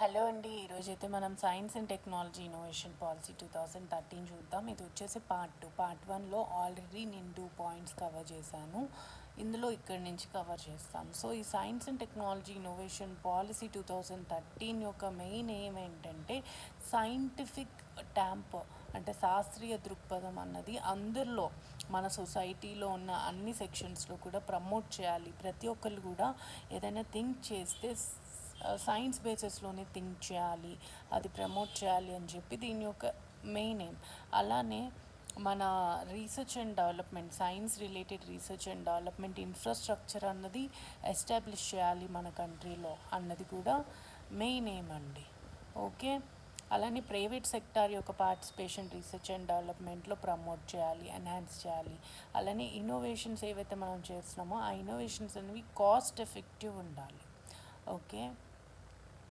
Hello అండి. ఈరోజైతే మనం science and technology innovation policy 2013 చూద్దాం. ఇది వచ్చేసి పార్ట్ 2. పార్ట్ 1లో ఆల్రెడీ నేను 2 పాయింట్స్ కవర్ చేశాను. ఇందులో ఇక్కడి నుంచి కవర్ చేస్తాను. సో ఈ science and technology innovation policy 2013 యొక్క మెయిన్ ఎయిమ్ ఏంటంటే సైంటిఫిక్ ట్యాంప్ అంటే శాస్త్రీయ దృక్పథం అన్నది అందరిలో మన సొసైటీలో ఉన్న అన్ని సెక్షన్స్లో కూడా ప్రమోట్ చేయాలి. ప్రతి ఒక్కరు కూడా ఏదైనా థింక్ చేస్తే సైన్స్ బేసెస్లోనే థింక్ చేయాలి, అది ప్రమోట్ చేయాలి అని చెప్పి దీని యొక్క మెయిన్ ఎయిమ్. అలానే మన research and development, science related research and development infrastructure అన్నది ఎస్టాబ్లిష్ చేయాలి మన కంట్రీలో అన్నది కూడా మెయిన్ ఎయిమ్ అండి. ఓకే, అలానే ప్రైవేట్ సెక్టార్ యొక్క పార్టిసిపేషన్ రీసెర్చ్ అండ్ డెవలప్మెంట్లో ప్రమోట్ చేయాలి, ఎన్హాన్స్ చేయాలి. అలానే ఇన్నోవేషన్స్ ఏవైతే మనం చేస్తున్నామో ఆ ఇన్నోవేషన్స్ అనేవి కాస్ట్ ఎఫెక్టివ్ ఉండాలి. ఓకే.